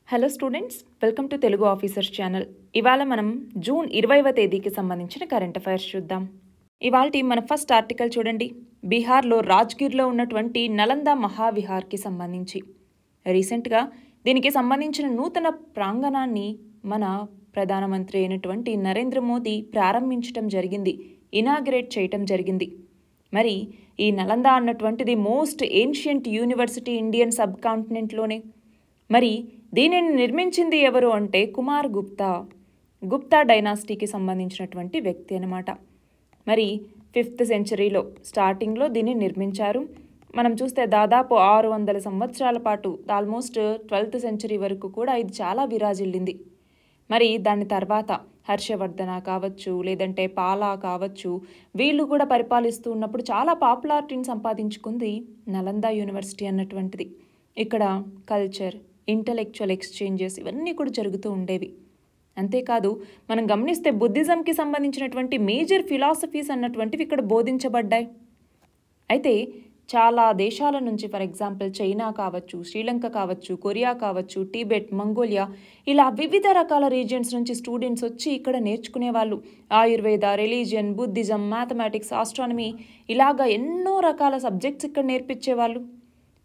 Hello students, welcome to Telugu officers channel. ఇవాళ మనం June 20వ తేదీకి సంబంధించిన కరెంట్ అఫైర్స్ చూద్దాం. ఇవాల్టి మన ఫస్ట్ ఆర్టికల్ చూడండి. బీహార్లో రాజ్గిర్లో ఉన్నటువంటి నలంద మహావిహార్కి సంబంధించి రీసెంట్గా దీనికి సంబంధించిన నూతన ప్రాంగణాన్ని మన ప్రధానమంత్రి అయినటువంటి నరేంద్ర మోదీ ప్రారంభించడం జరిగింది, ఇనాగ్రేట్ చేయటం జరిగింది. మరి ఈ నలంద అన్నటువంటిది మోస్ట్ ఏన్షియంట్ యూనివర్సిటీ ఇండియన్ సబ్ కాంటినెంట్లోనే. మరి దీనిని నిర్మించింది ఎవరు అంటే కుమార్ గుప్తా డైనాసిటీకి సంబంధించినటువంటి వ్యక్తి అన్నమాట. మరి 5th సెంచరీలో స్టార్టింగ్లో దీన్ని నిర్మించారు. మనం చూస్తే దాదాపు 600 సంవత్సరాల పాటు ఆల్మోస్ట్ 12th సెంచరీ వరకు కూడా ఇది చాలా విరాజిల్లింది. మరి దాని తర్వాత హర్షవర్ధన కావచ్చు, లేదంటే పాలా కావచ్చు, వీళ్ళు కూడా పరిపాలిస్తూ ఉన్నప్పుడు చాలా పాపులారిటీని సంపాదించుకుంది నలంద యూనివర్సిటీ అన్నటువంటిది. ఇక్కడ కల్చర్, ఇంటలెక్చువల్ ఎక్స్చేంజెస్ ఇవన్నీ కూడా జరుగుతూ ఉండేవి. అంతేకాదు మనం గమనిస్తే బుద్ధిజంకి సంబంధించినటువంటి మేజర్ ఫిలాసఫీస్ అన్నటువంటివి ఇక్కడ బోధించబడ్డాయి. అయితే చాలా దేశాల నుంచి, ఫర్ ఎగ్జాంపుల్ చైనా కావచ్చు, శ్రీలంక కావచ్చు, కొరియా కావచ్చు, టిబెట్, మంగోలియా, ఇలా వివిధ రకాల రీజియన్స్ నుంచి స్టూడెంట్స్ వచ్చి ఇక్కడ నేర్చుకునేవాళ్ళు. Ayurveda, religion, Buddhism, mathematics, astronomy ఇలాగా ఎన్నో రకాల సబ్జెక్ట్స్ ఇక్కడ నేర్పించేవాళ్ళు.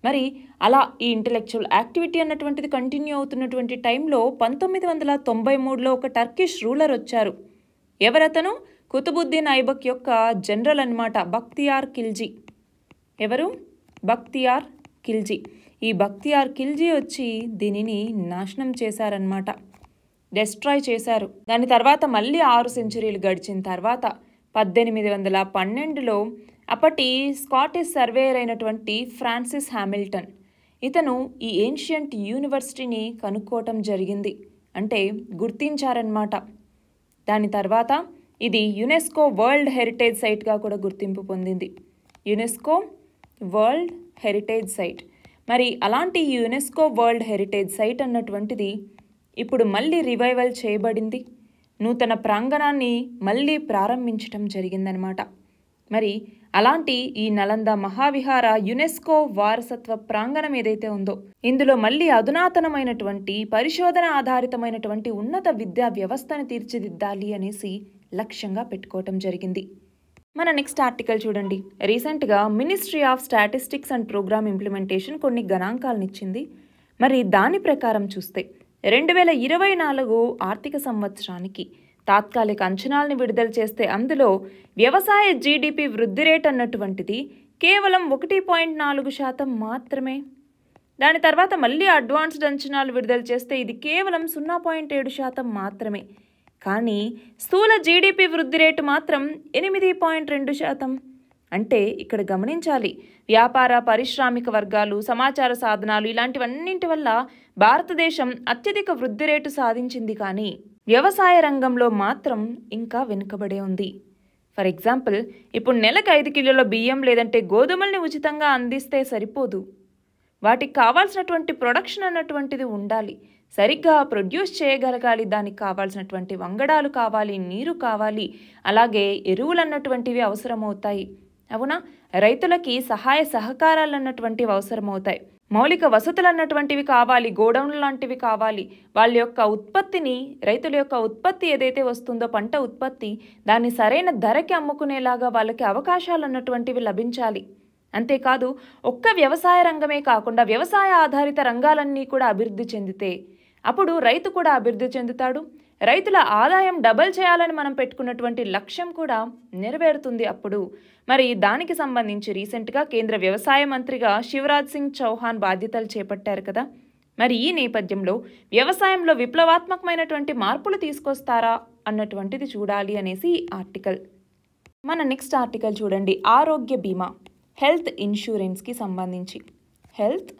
మరి అలా ఈ ఇంటలెక్చువల్ యాక్టివిటీ అన్నటువంటిది కంటిన్యూ అవుతున్నటువంటి టైంలో 1993లో ఒక టర్కిష్ రూలర్ వచ్చారు. ఎవరతను? కుతుబుద్దీన్ ఐబక్ యొక్క జనరల్ అన్నమాట, బక్తియార్ ఖిల్జీ. ఎవరు? బక్తియార్ ఖిల్జీ. ఈ బక్తియార్ ఖిల్జీ వచ్చి దీనిని నాశనం చేశారనమాట, డెస్ట్రాయ్ చేశారు. దాని తర్వాత మళ్ళీ 6 సెంచరీలు గడిచిన తర్వాత 1812లో అప్పటి స్కాటిష్ సర్వేయర్ అయినటువంటి ఫ్రాన్సిస్ హామిల్టన్, ఇతను ఈ ఏన్షియంట్ యూనివర్సిటీని కనుక్కోవటం జరిగింది, అంటే గుర్తించారన్నమాట. దాని తర్వాత ఇది యునెస్కో వరల్డ్ హెరిటేజ్ సైట్గా కూడా గుర్తింపు పొందింది, యునెస్కో వరల్డ్ హెరిటేజ్ సైట్. మరి అలాంటి యునెస్కో వరల్డ్ హెరిటేజ్ సైట్ అన్నటువంటిది ఇప్పుడు మళ్ళీ రివైవల్ చేయబడింది, నూతన ప్రాంగణాన్ని మళ్ళీ ప్రారంభించటం జరిగిందనమాట. మరి అలాంటి ఈ నలంద మహావిహార యునెస్కో వారసత్వ ప్రాంగణం ఏదైతే ఉందో ఇందులో మళ్ళీ అధునాతనమైనటువంటి పరిశోధన ఆధారితమైనటువంటి ఉన్నత విద్యా వ్యవస్థను తీర్చిదిద్దాలి అనేసి లక్ష్యంగా పెట్టుకోవటం జరిగింది. మన నెక్స్ట్ ఆర్టికల్ చూడండి. రీసెంట్గా ministry of statistics and programme implementation కొన్ని గణాంకాలను ఇచ్చింది. మరి దాని ప్రకారం చూస్తే 2024 ఆర్థిక సంవత్సరానికి తాత్కాలిక అంచనాలను విడుదల చేస్తే అందులో వ్యవసాయ జీడిపి వృద్ధి రేట్ అన్నటువంటిది కేవలం 1.4% మాత్రమే. దాని తర్వాత మళ్ళీ అడ్వాన్స్డ్ అంచనాలు విడుదల చేస్తే ఇది కేవలం 0.7% మాత్రమే. కానీ స్థూల జీడిపి వృద్ధి రేటు మాత్రం 8.2%. అంటే ఇక్కడ గమనించాలి, వ్యాపార, పారిశ్రామిక వర్గాలు, సమాచార సాధనాలు ఇలాంటివన్నింటి వల్ల భారతదేశం అత్యధిక వృద్ధి రేటు సాధించింది, కానీ వ్యవసాయ రంగంలో మాత్రం ఇంకా వెనుకబడే ఉంది. ఫర్ ఎగ్జాంపుల్, ఇప్పుడు నెలకు 5 కిలోల బియ్యం లేదంటే గోధుమల్ని ఉచితంగా అందిస్తే సరిపోదు. వాటికి కావాల్సినటువంటి ప్రొడక్షన్ అన్నటువంటిది ఉండాలి, సరిగ్గా ప్రొడ్యూస్ చేయగలగాలి, దానికి కావాల్సినటువంటి వంగడాలు కావాలి, నీరు కావాలి, అలాగే ఎరువులు అన్నటువంటివి అవసరమవుతాయి. అవునా? రైతులకి సహాయ సహకారాలు అన్నటువంటివి అవసరమవుతాయి, మౌలిక వసతులు అన్నటువంటివి కావాలి, గోడౌన్లు లాంటివి కావాలి. వాళ్ళ యొక్క ఉత్పత్తిని, రైతుల యొక్క ఉత్పత్తి ఏదైతే వస్తుందో పంట ఉత్పత్తి, దాన్ని సరైన ధరకి అమ్ముకునేలాగా వాళ్ళకి అవకాశాలు అన్నటువంటివి లభించాలి. అంతేకాదు ఒక్క వ్యవసాయ రంగమే కాకుండా వ్యవసాయ ఆధారిత రంగాలన్నీ కూడా అభివృద్ధి చెందితే అప్పుడు రైతు కూడా అభివృద్ధి చెందుతాడు, రైతుల ఆదాయం డబల్ చేయాలని మనం పెట్టుకున్నటువంటి లక్ష్యం కూడా నెరవేరుతుంది అప్పుడు. మరి దానికి సంబంధించి రీసెంట్గా కేంద్ర వ్యవసాయ మంత్రిగా శివరాజ్ సింగ్ చౌహాన్ బాధ్యతలు చేపట్టారు కదా. మరి ఈ నేపథ్యంలో వ్యవసాయంలో విప్లవాత్మకమైనటువంటి మార్పులు తీసుకొస్తారా అన్నటువంటిది చూడాలి అనేసి ఆర్టికల్. మన నెక్స్ట్ ఆర్టికల్ చూడండి. ఆరోగ్య బీమా, హెల్త్ ఇన్సూరెన్స్కి సంబంధించి. హెల్త్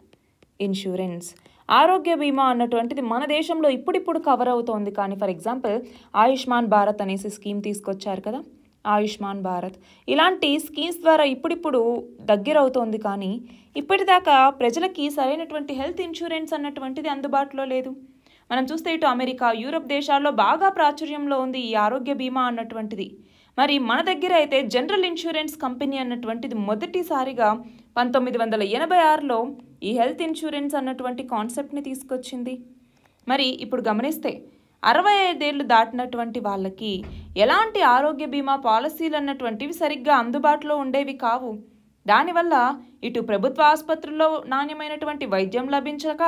ఇన్సూరెన్స్, ఆరోగ్య బీమా అన్నటువంటిది మన దేశంలో ఇప్పుడిప్పుడు కవర్ అవుతోంది. కానీ ఫర్ ఎగ్జాంపుల్ ఆయుష్మాన్ భారత్ అనేసి స్కీమ్ తీసుకొచ్చారు కదా, ఆయుష్మాన్ భారత్ ఇలాంటి స్కీమ్స్ ద్వారా ఇప్పుడిప్పుడు దగ్గర అవుతోంది. కానీ ఇప్పటిదాకా ప్రజలకి సరైనటువంటి హెల్త్ ఇన్సూరెన్స్ అన్నటువంటిది అందుబాటులో లేదు. మనం చూస్తే ఇటు అమెరికా, యూరప్ దేశాల్లో బాగా ప్రాచుర్యంలో ఉంది ఈ ఆరోగ్య బీమా అన్నటువంటిది. మరి మన దగ్గర అయితే జనరల్ ఇన్సూరెన్స్ కంపెనీ అన్నటువంటిది మొదటిసారిగా 1986లో ఈ హెల్త్ ఇన్సూరెన్స్ అన్నటువంటి కాన్సెప్ట్ని తీసుకొచ్చింది. మరి ఇప్పుడు గమనిస్తే 65 ఏళ్ళు దాటినటువంటి వాళ్ళకి ఎలాంటి ఆరోగ్య బీమా పాలసీలు అన్నటువంటివి సరిగ్గా అందుబాటులో ఉండేవి కావు. దానివల్ల ఇటు ప్రభుత్వ ఆసుపత్రుల్లో నాణ్యమైనటువంటి వైద్యం లభించక,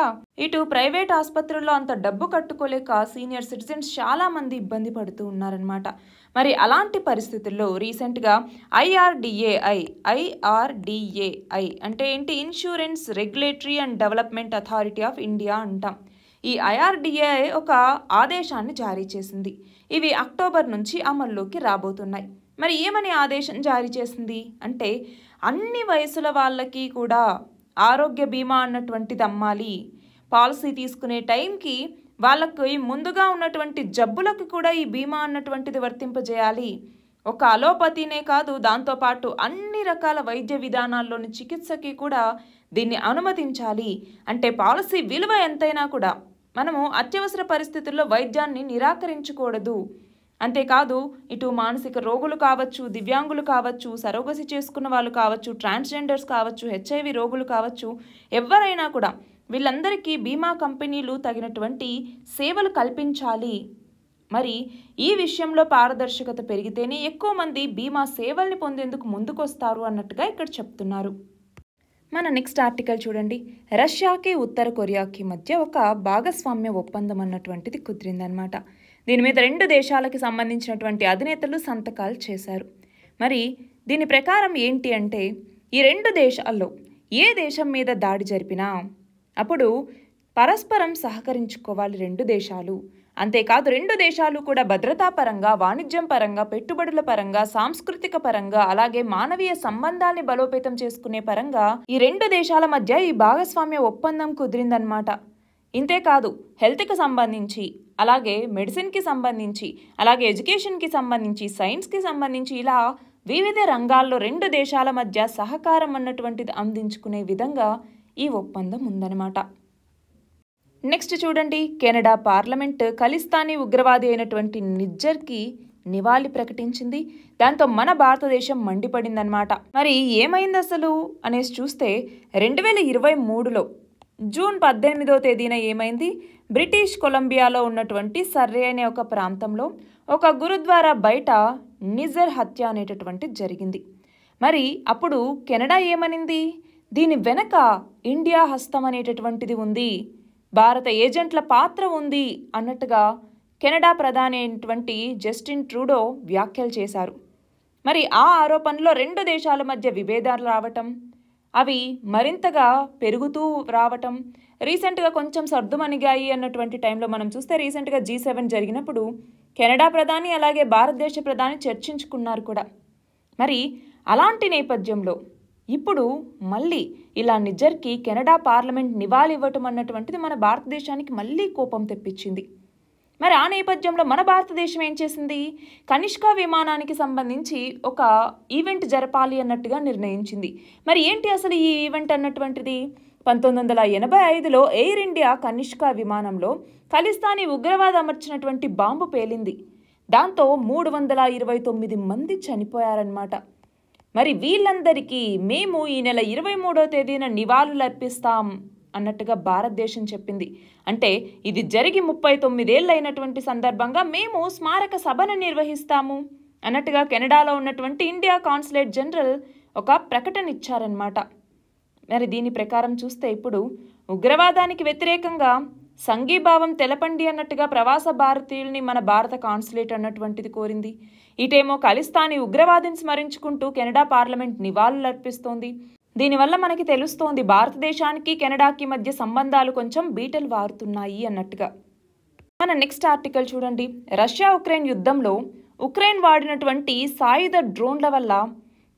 ఇటు ప్రైవేట్ ఆసుపత్రుల్లో అంత డబ్బు కట్టుకోలేక సీనియర్ సిటిజన్స్ చాలామంది ఇబ్బంది పడుతూ ఉన్నారనమాట. మరి అలాంటి పరిస్థితుల్లో రీసెంట్గా ఐఆర్డిఏఐ అంటే ఏంటి, insurance regulatory and development authority of India అంటాం. ఈ ఐఆర్డిఏఐ ఒక ఆదేశాన్ని జారీ చేసింది. ఇవి అక్టోబర్ నుంచి అమల్లోకి రాబోతున్నాయి. మరి ఏమని ఆదేశం జారీ చేసింది అంటే, అన్ని వయసుల వాళ్ళకి కూడా ఆరోగ్య బీమా అన్నటువంటిది అమ్మాలి. పాలసీ తీసుకునే టైంకి వాళ్ళకి ముందుగా ఉన్నటువంటి జబ్బులకు కూడా ఈ బీమా అన్నటువంటిది వర్తింపజేయాలి. ఒక అలోపతినే కాదు, దాంతోపాటు అన్ని రకాల వైద్య విధానాల్లోని చికిత్సకి కూడా దీన్ని అనుమతించాలి. అంటే పాలసీ విలువ ఎంతైనా కూడా మనము అత్యవసర పరిస్థితుల్లో వైద్యాన్ని నిరాకరించకూడదు. అంతేకాదు, ఇటు మానసిక రోగులు కావచ్చు, దివ్యాంగులు కావచ్చు, సరోగసి చేసుకున్న వాళ్ళు కావచ్చు, ట్రాన్స్జెండర్స్ కావచ్చు, హెచ్ఐవి రోగులు కావచ్చు, ఎవరైనా కూడా వీళ్ళందరికీ బీమా కంపెనీలు తగినటువంటి సేవలు కల్పించాలి. మరి ఈ విషయంలో పారదర్శకత పెరిగితేనే ఎక్కువ మంది బీమా సేవల్ని పొందేందుకు ముందుకొస్తారు అన్నట్టుగా ఇక్కడ చెప్తున్నారు. మన నెక్స్ట్ ఆర్టికల్ చూడండి. రష్యాకి ఉత్తర కొరియాకి మధ్య ఒక భాగస్వామ్య ఒప్పందం అన్నటువంటిది కుదిరిందనమాట. దీని మీద 2 దేశాలకి సంబంధించినటువంటి అధినేతలు సంతకాలు చేశారు. మరి దీని ప్రకారం ఏంటి అంటే, ఈ 2 దేశాల్లో ఏ దేశం మీద దాడి జరిపినా అప్పుడు పరస్పరం సహకరించుకోవాలి 2 దేశాలు. అంతేకాదు 2 దేశాలు కూడా భద్రతా పరంగా, వాణిజ్యం పరంగా, పెట్టుబడుల పరంగా, సాంస్కృతిక పరంగా, అలాగే మానవీయ సంబంధాన్ని బలోపేతం చేసుకునే పరంగా ఈ 2 దేశాల మధ్య ఈ భాగస్వామ్య ఒప్పందం కుదిరిందనమాట. ఇంతేకాదు హెల్త్కి సంబంధించి, అలాగే మెడిసిన్కి సంబంధించి, అలాగే ఎడ్యుకేషన్కి సంబంధించి, సైన్స్కి సంబంధించి, ఇలా వివిధ రంగాల్లో 2 దేశాల మధ్య సహకారం అన్నటువంటిది అందించుకునే విధంగా ఈ ఒప్పందం ఉందన్నమాట. నెక్స్ట్ చూడండి. కెనడా పార్లమెంట్ ఖలిస్తానీ ఉగ్రవాది అయినటువంటి నిజ్జర్కి నివాళి ప్రకటించింది. దాంతో మన భారతదేశం మండిపడిందనమాట. మరి ఏమైంది అసలు అనేసి చూస్తే 2023లో జూన్ 18వ తేదీన ఏమైంది, బ్రిటిష్ కొలంబియాలో ఉన్నటువంటి సర్రే అనే ఒక ప్రాంతంలో ఒక గురుద్వారా బయట నిజర్ హత్య అనేటటువంటిది జరిగింది. మరి అప్పుడు కెనడా ఏమనింది, దీని వెనక ఇండియా హస్తం అనేటటువంటిది ఉంది, భారత ఏజెంట్ల పాత్ర ఉంది అన్నట్టుగా కెనడా ప్రధాని అయినటువంటి జస్టిన్ ట్రూడో వ్యాఖ్యలు చేశారు. మరి ఆ ఆరోపణలో 2 దేశాల మధ్య విభేదాలు రావటం, అవి మరింతగా పెరుగుతూ రావటం, రీసెంట్గా కొంచెం సర్దుమణిగాయి అన్నటువంటి టైంలో మనం చూస్తే రీసెంట్గా G7 జరిగినప్పుడు కెనడా ప్రధాని అలాగే భారతదేశ ప్రధాని చర్చించుకున్నారు కూడా. మరి అలాంటి నేపథ్యంలో ఇప్పుడు మళ్ళీ ఇలా నిజ్జర్కి కెనడా పార్లమెంట్ నివాళి ఇవ్వటం అన్నటువంటిది మన భారతదేశానికి మళ్ళీ కోపం తెప్పించింది. మరి ఆ నేపథ్యంలో మన భారతదేశం ఏం చేసింది, కనిష్క విమానానికి సంబంధించి ఒక ఈవెంట్ జరపాలి అన్నట్టుగా నిర్ణయించింది. మరి ఏంటి అసలు ఈ ఈవెంట్ అన్నటువంటిది, 1985లో ఎయిర్ ఇండియా కనిష్క విమానంలో ఖలిస్తానీ ఉగ్రవాది అమర్చినటువంటి బాంబు పేలింది. దాంతో 329 మంది చనిపోయారన్నమాట. మరి వీళ్ళందరికీ మేము ఈ నెల 23వ తేదీన నివాళులు అర్పిస్తాం అన్నట్టుగా భారతదేశం చెప్పింది. అంటే ఇది జరిగి 39 ఏళ్ళు అయినటువంటి సందర్భంగా మేము స్మారక సభను నిర్వహిస్తాము అన్నట్టుగా కెనడాలో ఉన్నటువంటి ఇండియా కాన్సులేట్ జనరల్ ఒక ప్రకటన ఇచ్చారన్నమాట. మరి దీని ప్రకారం చూస్తే ఇప్పుడు ఉగ్రవాదానికి వ్యతిరేకంగా సంఘీభావం తెలపండి అన్నట్టుగా ప్రవాస భారతీయుల్ని మన భారత కాన్సులేట్ అన్నటువంటిది కోరింది. ఇటేమో ఖలిస్తానీ ఉగ్రవాదిని స్మరించుకుంటూ కెనడా పార్లమెంట్ నివాళులు అర్పిస్తోంది. దీనివల్ల మనకి తెలుస్తోంది భారతదేశానికి కెనడాకి మధ్య సంబంధాలు కొంచెం బీటలు వారుతున్నాయి అన్నట్టుగా. మన నెక్స్ట్ ఆర్టికల్ చూడండి. రష్యా ఉక్రెయిన్ యుద్ధంలో ఉక్రెయిన్ వాడినటువంటి సాయుధ డ్రోన్ల వల్ల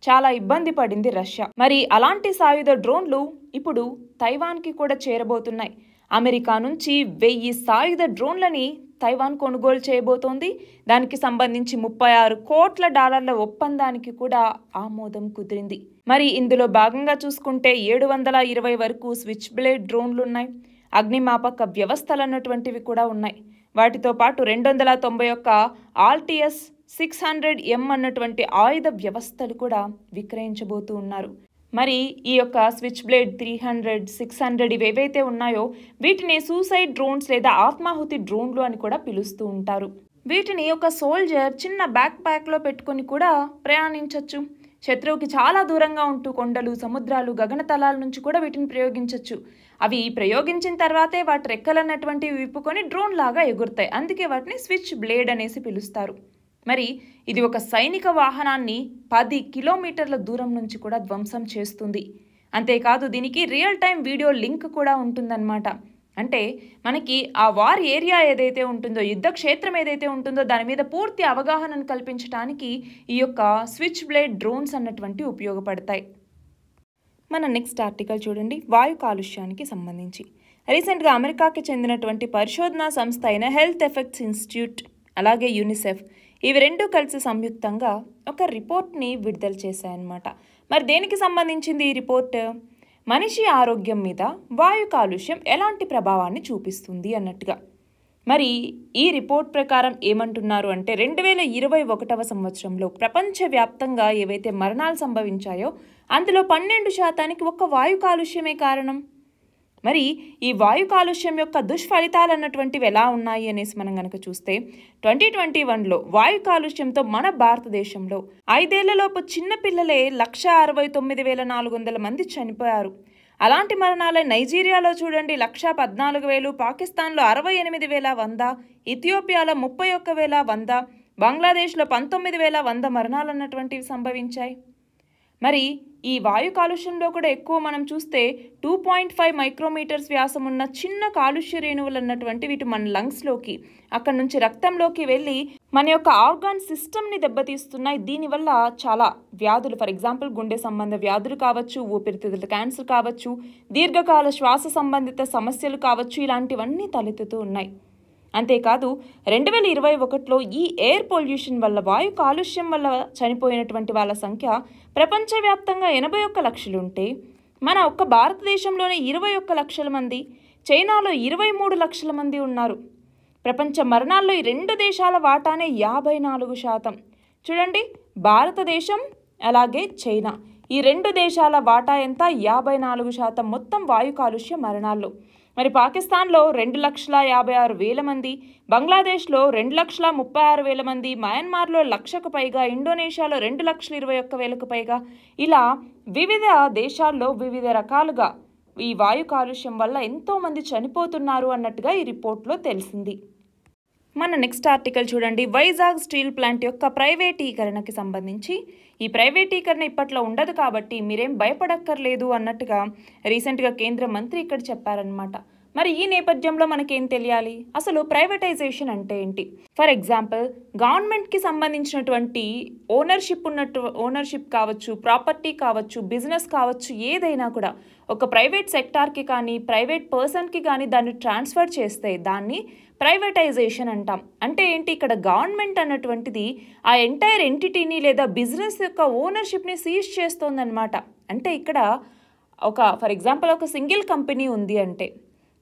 చాలా ఇబ్బంది పడింది రష్యా. మరి అలాంటి సాయుధ డ్రోన్లు ఇప్పుడు తైవాన్కి కూడా చేరబోతున్నాయి. అమెరికా నుంచి 1000 సాయుధ డ్రోన్లని తైవాన్ కొనుగోలు చేయబోతోంది. దానికి సంబంధించి $36 కోట్ల ఒప్పందానికి కూడా ఆమోదం కుదిరింది. మరి ఇందులో భాగంగా చూసుకుంటే 720 వరకు స్విచ్ బ్లేడ్ డ్రోన్లు ఉన్నాయి. అగ్నిమాపక వ్యవస్థలు అన్నటువంటివి కూడా ఉన్నాయి. వాటితో పాటు 291 RTS-600M అన్నటువంటి ఆయుధ వ్యవస్థలు కూడా విక్రయించబోతూ ఉన్నారు. మరి ఈ యొక్క స్విచ్ బ్లేడ్ 300, 600 ఇవేవైతే ఉన్నాయో వీటిని సూసైడ్ డ్రోన్స్ లేదా ఆత్మాహుతి డ్రోన్లు అని కూడా పిలుస్తూ ఉంటారు. వీటిని ఒక సోల్జర్ చిన్న బ్యాక్ ప్యాక్లో పెట్టుకొని కూడా ప్రయాణించవచ్చు. శత్రువుకి చాలా దూరంగా ఉంటూ కొండలు, సముద్రాలు, గగనతలాల నుంచి కూడా వీటిని ప్రయోగించవచ్చు. అవి ప్రయోగించిన తర్వాతే వాటి రెక్కలన్నటువంటివి విప్పుకొని డ్రోన్ లాగా ఎగురుతాయి. అందుకే వాటిని స్విచ్ బ్లేడ్ అనేసి పిలుస్తారు. మరి ఇది ఒక సైనిక వాహనాన్ని 10 కిలోమీటర్ల దూరం నుంచి కూడా ధ్వంసం చేస్తుంది. అంతేకాదు దీనికి రియల్ టైం వీడియో లింక్ కూడా ఉంటుందన్నమాట. అంటే మనకి ఆ వార్ ఏరియా ఏదైతే ఉంటుందో, యుద్ధ క్షేత్రం ఏదైతే ఉంటుందో దాని మీద పూర్తి అవగాహనను కల్పించడానికి ఈ యొక్క స్విచ్ బ్లేడ్ డ్రోన్స్ అన్నటువంటి ఉపయోగపడతాయి. మన నెక్స్ట్ ఆర్టికల్ చూడండి, వాయు కాలుష్యానికి సంబంధించి. రీసెంట్గా అమెరికాకి చెందినటువంటి పరిశోధనా సంస్థ అయిన హెల్త్ ఎఫెక్ట్స్ ఇన్స్టిట్యూట్ అలాగే యూనిసెఫ్ ఇవి రెండు కలిసి సంయుక్తంగా ఒక రిపోర్ట్ని విడుదల చేశాయన్నమాట. మరి దేనికి సంబంధించింది ఈ రిపోర్ట్? మనిషి ఆరోగ్యం మీద వాయు కాలుష్యం ఎలాంటి ప్రభావాన్ని చూపిస్తుంది అన్నట్టుగా. మరి ఈ రిపోర్ట్ ప్రకారం ఏమంటున్నారు అంటే 2021వ సంవత్సరంలో ప్రపంచవ్యాప్తంగా ఏవైతే మరణాలు సంభవించాయో అందులో 12% ఒక్క వాయు కాలుష్యమే కారణం. మరి ఈ వాయు కాలుష్యం యొక్క దుష్ఫలితాలు అన్నటువంటివి ఎలా ఉన్నాయి అనేసి మనం కనుక చూస్తే 2021లో వాయు కాలుష్యంతో మన భారతదేశంలో 5 ఏళ్లలోపు చిన్నపిల్లలే 169,400 మంది చనిపోయారు. అలాంటి మరణాలే నైజీరియాలో చూడండి 114,000, పాకిస్తాన్లో 68,100, ఇథియోపియాలో 31,100, బంగ్లాదేశ్లో 19,100 మరణాలు అన్నటువంటివి సంభవించాయి. మరి ఈ వాయు కాలుష్యంలో కూడా ఎక్కువ మనం చూస్తే 2.5 మైక్రోమీటర్స్ వ్యాసం ఉన్న చిన్న కాలుష్య రేణువులు అన్నటువంటి వీటి మన లంగ్స్లోకి అక్కడి నుంచి రక్తంలోకి వెళ్ళి మన యొక్క ఆర్గాన్ సిస్టమ్ని దెబ్బతీస్తున్నాయి. దీనివల్ల చాలా వ్యాధులు, ఫర్ ఎగ్జాంపుల్ గుండె సంబంధ వ్యాధులు కావచ్చు, ఊపిరితిత్తుల క్యాన్సర్ కావచ్చు, దీర్ఘకాల శ్వాస సంబంధిత సమస్యలు కావచ్చు, ఇలాంటివన్నీ తలెత్తుతూ ఉన్నాయి. అంతేకాదు 2021లో ఈ ఎయిర్ పొల్యూషన్ వల్ల, వాయు కాలుష్యం వల్ల చనిపోయినటువంటి వాళ్ళ సంఖ్య ప్రపంచవ్యాప్తంగా 81 లక్షలు ఉంటే మన ఒక్క భారతదేశంలోనే 21 లక్షల మంది, చైనాలో 23 లక్షల మంది ఉన్నారు. ప్రపంచ మరణాల్లో ఈ 2 దేశాల వాటానే 54%. చూడండి, భారతదేశం అలాగే చైనా ఈ 2 దేశాల వాటా ఎంత? 54% మొత్తం వాయు కాలుష్య మరణాల్లో. మరి పాకిస్తాన్లో 2,56,000 మంది, బంగ్లాదేశ్లో 2,36,000 మంది, మయన్మార్లో 1,00,000కు పైగా, ఇండోనేషియాలో 2,21,000కు పైగా, ఇలా వివిధ దేశాల్లో వివిధ రకాలుగా ఈ వాయు కాలుష్యం వల్ల ఎంతోమంది చనిపోతున్నారు అన్నట్టుగా ఈ రిపోర్ట్లో తెలిసింది. మన నెక్స్ట్ ఆర్టికల్ చూడండి, వైజాగ్ స్టీల్ ప్లాంట్ యొక్క ప్రైవేటీకరణకి సంబంధించి. ఈ ప్రైవేటీకరణ ఇప్పట్లో ఉండదు కాబట్టి మీరేం భయపడక్కర్లేదు అన్నట్టుగా రీసెంట్గా కేంద్ర మంత్రి ఇక్కడ చెప్పారనమాట. మరి ఈ నేపథ్యంలో మనకేం తెలియాలి? అసలు ప్రైవేటైజేషన్ అంటే ఏంటి? ఫర్ ఎగ్జాంపుల్ గవర్నమెంట్కి సంబంధించినటువంటి ఓనర్షిప్ కావచ్చు, ప్రాపర్టీ కావచ్చు, బిజినెస్ కావచ్చు, ఏదైనా కూడా ఒక ప్రైవేట్ సెక్టార్కి కానీ ప్రైవేట్ పర్సన్కి కానీ దాన్ని ట్రాన్స్ఫర్ చేస్తే దాన్ని ప్రైవేటైజేషన్ అంటాం. అంటే ఏంటి? ఇక్కడ గవర్నమెంట్ అన్నటువంటిది ఆ ఎంటైర్ ఎంటిటీని లేదా బిజినెస్ యొక్క ఓనర్షిప్ని సీజ్ చేస్తోందన్నమాట. అంటే ఇక్కడ ఫర్ ఎగ్జాంపుల్ ఒక సింగిల్ కంపెనీ ఉంది అంటే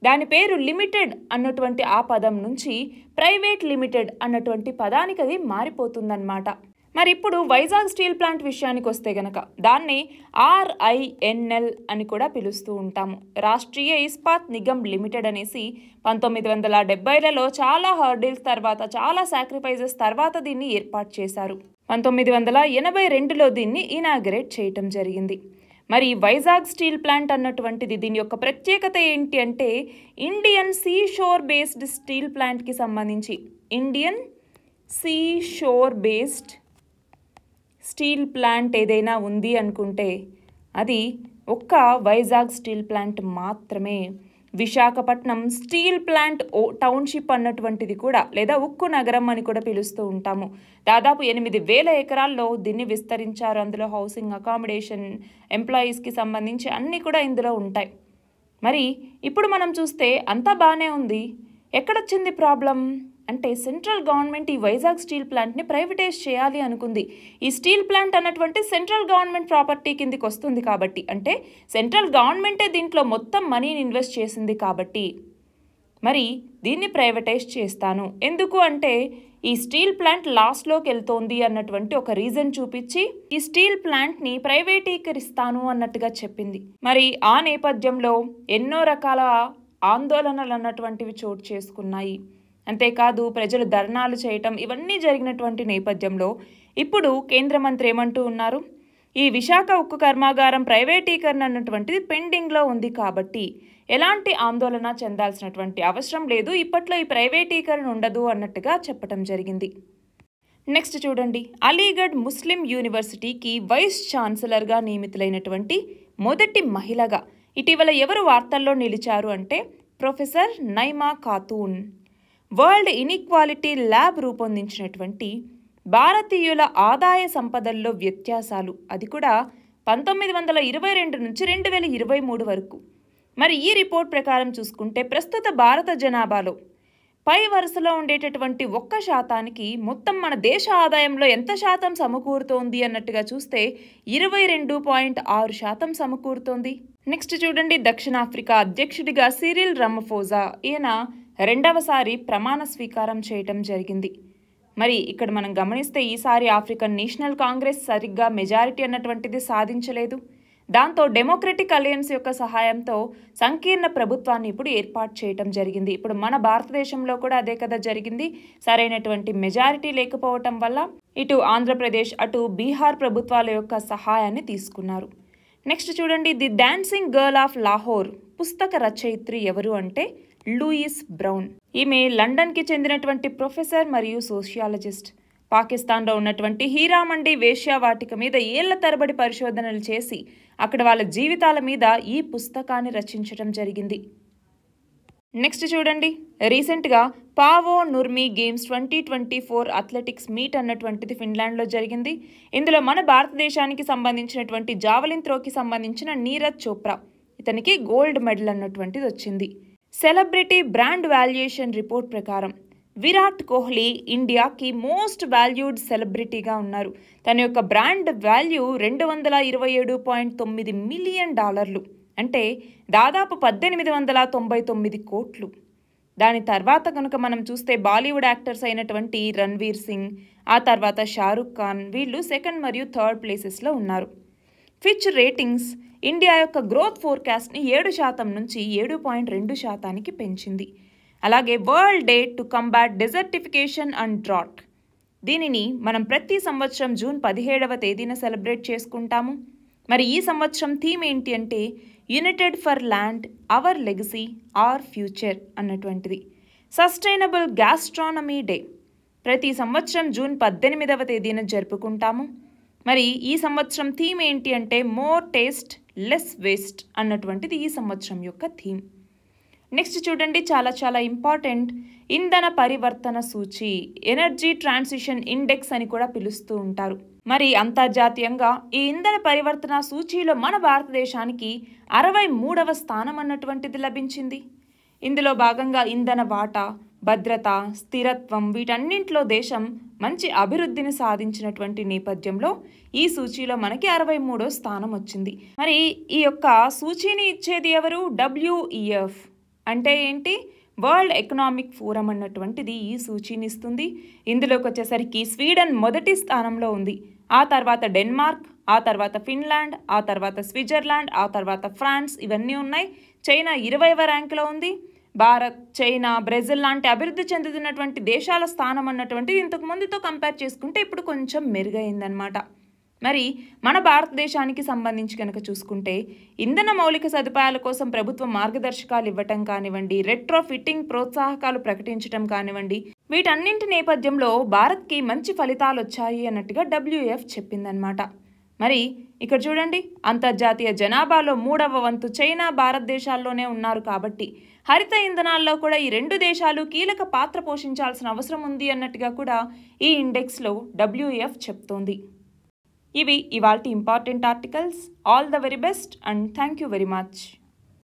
దాని పేరు లిమిటెడ్ అన్నటువంటి ఆ పదం నుంచి ప్రైవేట్ లిమిటెడ్ అన్నటువంటి పదానికి అది మారిపోతుందన్నమాట. మరి ఇప్పుడు వైజాగ్ స్టీల్ ప్లాంట్ విషయానికి వస్తే గనక దాన్ని RINL అని కూడా పిలుస్తూ ఉంటాము. రాష్ట్రీయ ఇస్పాత్ నిగమ్ లిమిటెడ్ అనేసి 1970లలో చాలా హర్డిల్స్ తర్వాత, చాలా సాక్రిఫైజెస్ తర్వాత దీన్ని ఏర్పాటు చేశారు. 1982లో దీన్ని ఇనాగరేట్ చేయటం జరిగింది. మరి వైజాగ్ స్టీల్ ప్లాంట్ అన్నటువంటిది దీని యొక్క ప్రత్యేకత ఏంటి అంటే Indian sea shore based steel ప్లాంట్కి సంబంధించి Indian sea shore based steel plant ఏదైనా ఉంది అనుకుంటే అది ఒక్క వైజాగ్ స్టీల్ ప్లాంట్ మాత్రమే. విశాఖపట్నం స్టీల్ ప్లాంట్ టౌన్షిప్ అన్నటువంటిది కూడా, లేదా ఉక్కు నగరం అని కూడా పిలుస్తూ ఉంటాము. దాదాపు 8,000 ఎకరాల్లో దీన్ని విస్తరించారు. అందులో హౌసింగ్, అకామిడేషన్, ఎంప్లాయీస్కి సంబంధించి అన్నీ కూడా ఇందులో ఉంటాయి. మరి ఇప్పుడు మనం చూస్తే అంతా బాగానే ఉంది. ఎక్కడొచ్చింది ప్రాబ్లం అంటే సెంట్రల్ గవర్నమెంట్ ఈ వైజాగ్ స్టీల్ ప్లాంట్ని ప్రైవేటైజ్ చేయాలి అనుకుంది. ఈ స్టీల్ ప్లాంట్ అన్నటువంటి సెంట్రల్ గవర్నమెంట్ ప్రాపర్టీ కిందికి వస్తుంది కాబట్టి, అంటే సెంట్రల్ గవర్నమెంటే దీంట్లో మొత్తం మనీని ఇన్వెస్ట్ చేసింది కాబట్టి మరి దీన్ని ప్రైవేటైజ్ చేస్తాను. ఎందుకు అంటే ఈ స్టీల్ ప్లాంట్ లాస్లోకి వెళ్తోంది అన్నటువంటి ఒక రీజన్ చూపించి ఈ స్టీల్ ప్లాంట్ని ప్రైవేటీకరిస్తాను అన్నట్టుగా చెప్పింది. మరి ఆ నేపథ్యంలో ఎన్నో రకాల ఆందోళనలు అన్నటువంటివి చోటు చేసుకున్నాయి. అంతేకాదు ప్రజలు ధర్నాలు చేయటం ఇవన్నీ జరిగినటువంటి నేపథ్యంలో ఇప్పుడు కేంద్ర మంత్రి ఏమంటూ ఉన్నారు, ఈ విశాఖ ఉక్కు కర్మాగారం ప్రైవేటీకరణ అన్నటువంటిది పెండింగ్లో ఉంది కాబట్టి ఎలాంటి ఆందోళన చెందాల్సినటువంటి అవసరం లేదు, ఇప్పట్లో ఈ ప్రైవేటీకరణ ఉండదు అన్నట్టుగా చెప్పడం జరిగింది. నెక్స్ట్ చూడండి, అలీగఢ్ ముస్లిం యూనివర్సిటీకి వైస్ ఛాన్సలర్గా నియమితులైనటువంటి మొదటి మహిళగా ఇటీవల ఎవరు వార్తల్లో నిలిచారు అంటే professor Naima Khatoon. World inequality lab రూపొందించినటువంటి భారతీయుల ఆదాయ సంపదల్లో వ్యత్యాసాలు, అది కూడా 1922 నుంచి 2023 వరకు. మరి ఈ రిపోర్ట్ ప్రకారం చూసుకుంటే ప్రస్తుత భారత జనాభాలో పై వరుసలో ఉండేటటువంటి 1% మొత్తం మన దేశ ఆదాయంలో ఎంత శాతం సమకూరుతోంది అన్నట్టుగా చూస్తే 22.6% సమకూరుతోంది. నెక్స్ట్ చూడండి, దక్షిణాఫ్రికా అధ్యక్షుడిగా సిరిల్ రామఫోసా ఈయన రెండవసారి ప్రమాణ స్వీకారం చేయటం జరిగింది. మరి ఇక్కడ మనం గమనిస్తే ఈసారి ఆఫ్రికన్ నేషనల్ కాంగ్రెస్ సరిగ్గా మెజారిటీ అన్నటువంటిది సాధించలేదు. దాంతో డెమోక్రటిక్ అలయన్స్ యొక్క సహాయంతో సంకీర్ణ ప్రభుత్వాన్ని ఇప్పుడు ఏర్పాటు చేయటం జరిగింది. ఇప్పుడు మన భారతదేశంలో కూడా అదే కదా జరిగింది. సరైనటువంటి మెజారిటీ లేకపోవటం వల్ల ఇటు ఆంధ్రప్రదేశ్ అటు బీహార్ ప్రభుత్వాల యొక్క సహాయాన్ని తీసుకున్నారు. నెక్స్ట్ చూడండి, the dancing girl of Lahore పుస్తక రచయిత్రి ఎవరు అంటే లూయిస్ బ్రౌన్. ఈమె లండన్కి చెందినటువంటి ప్రొఫెసర్ మరియు సోషియాలజిస్ట్. పాకిస్తాన్లో ఉన్నటువంటి హీరామండి వేశ్యావాటిక మీద ఏళ్ల తరబడి పరిశోధనలు చేసి అక్కడ వాళ్ళ జీవితాల మీద ఈ పుస్తకాన్ని రచించడం జరిగింది. నెక్స్ట్ చూడండి, రీసెంట్గా పావో నుర్మి గేమ్స్ 2024 అథ్లెటిక్స్ మీట్ అన్నటువంటిది ఫిన్లాండ్లో జరిగింది. ఇందులో మన భారతదేశానికి సంబంధించినటువంటి జావలిన్ త్రోకి సంబంధించిన నీరజ్ చోప్రా, ఇతనికి గోల్డ్ మెడల్ అన్నటువంటిది వచ్చింది. సెలబ్రిటీ బ్రాండ్ వాల్యుయేషన్ రిపోర్ట్ ప్రకారం విరాట్ కోహ్లీ ఇండియాకి మోస్ట్ వాల్యూడ్ సెలబ్రిటీగా ఉన్నారు. తన యొక్క బ్రాండ్ వాల్యూ $227.9 మిలియన్, అంటే దాదాపు 1899 కోట్లు. దాని తర్వాత కనుక మనం చూస్తే బాలీవుడ్ యాక్టర్స్ అయినటువంటి రణ్వీర్ సింగ్, ఆ తర్వాత షారుఖ్ ఖాన్, వీళ్ళు సెకండ్ మరియు థర్డ్ ప్లేసెస్లో ఉన్నారు. ఫిచ్ రేటింగ్స్ ఇండియా యొక్క గ్రోత్ ఫోర్కాస్ట్ని 7% నుంచి 7.2%కి పెంచింది. అలాగే world day to combat desertification and drought, దీనిని మనం ప్రతి సంవత్సరం జూన్ 17వ తేదీన సెలబ్రేట్ చేసుకుంటాము. మరి ఈ సంవత్సరం థీమ్ ఏంటి అంటే united for land, our legacy, our future అన్నటువంటిది. సస్టైనబుల్ గ్యాస్ట్రానమీ డే ప్రతి సంవత్సరం జూన్ 18వ తేదీన జరుపుకుంటాము. మరి ఈ సంవత్సరం థీమ్ ఏంటి అంటే మోర్ టేస్ట్ లెస్ వేస్ట్ అన్నటువంటిది ఈ సంవత్సరం యొక్క థీమ్. నెక్స్ట్ చూడండి, చాలా ఇంపార్టెంట్, ఇంధన పరివర్తన సూచి, ఎనర్జీ ట్రాన్సిషన్ ఇండెక్స్ అని కూడా పిలుస్తూ ఉంటారు. మరి అంతర్జాతీయంగా ఈ ఇంధన పరివర్తన సూచీలో మన భారతదేశానికి 63వ స్థానం అన్నటువంటిది లభించింది. ఇందులో భాగంగా ఇంధన వాటా, భద్రత, స్థిరత్వం వీటన్నింటిలో దేశం మంచి అభివృద్ధిని సాధించినటువంటి నేపథ్యంలో ఈ సూచీలో మనకి 63వ స్థానం వచ్చింది. మరి ఈ యొక్క సూచీని ఇచ్చేది ఎవరు? WEF అంటే ఏంటి? వరల్డ్ ఎకనామిక్ ఫోరం అన్నటువంటిది ఈ సూచీని ఇస్తుంది. ఇందులోకి వచ్చేసరికి స్వీడన్ మొదటి స్థానంలో ఉంది. ఆ తర్వాత డెన్మార్క్, ఆ తర్వాత ఫిన్లాండ్, ఆ తర్వాత స్విట్జర్లాండ్, ఆ తర్వాత ఫ్రాన్స్, ఇవన్నీ ఉన్నాయి. చైనా 20వ ర్యాంకులో ఉంది. భారత్, చైనా, బ్రెజిల్ లాంటి అభివృద్ధి చెందుతున్నటువంటి దేశాల స్థానం అన్నటువంటిది ఇంతకు ముందుతో కంపేర్ చేసుకుంటే ఇప్పుడు కొంచెం మెరుగైందనమాట. మరి మన భారతదేశానికి సంబంధించి కనుక చూసుకుంటే ఇంధన మౌలిక సదుపాయాల కోసం ప్రభుత్వం మార్గదర్శకాలు ఇవ్వటం కానివ్వండి, రెట్రో ఫిట్టింగ్ ప్రోత్సాహకాలు ప్రకటించడం కానివ్వండి, వీటన్నింటి నేపథ్యంలో భారత్కి మంచి ఫలితాలు వచ్చాయి అన్నట్టుగా WEF చెప్పిందనమాట. మరి ఇక్కడ చూడండి, అంతర్జాతీయ జనాభాలో 3వ వంతు చైనా, భారతదేశాల్లోనే ఉన్నారు కాబట్టి హరిత ఇంధనాల్లో కూడా ఈ రెండు దేశాలు కీలక పాత్ర పోషించాల్సిన అవసరం ఉంది అన్నట్టుగా కూడా ఈ ఇండెక్స్లో WEF చెప్తోంది. ఇవి ఇవాల్టి important articles. All the very best and thank you very much.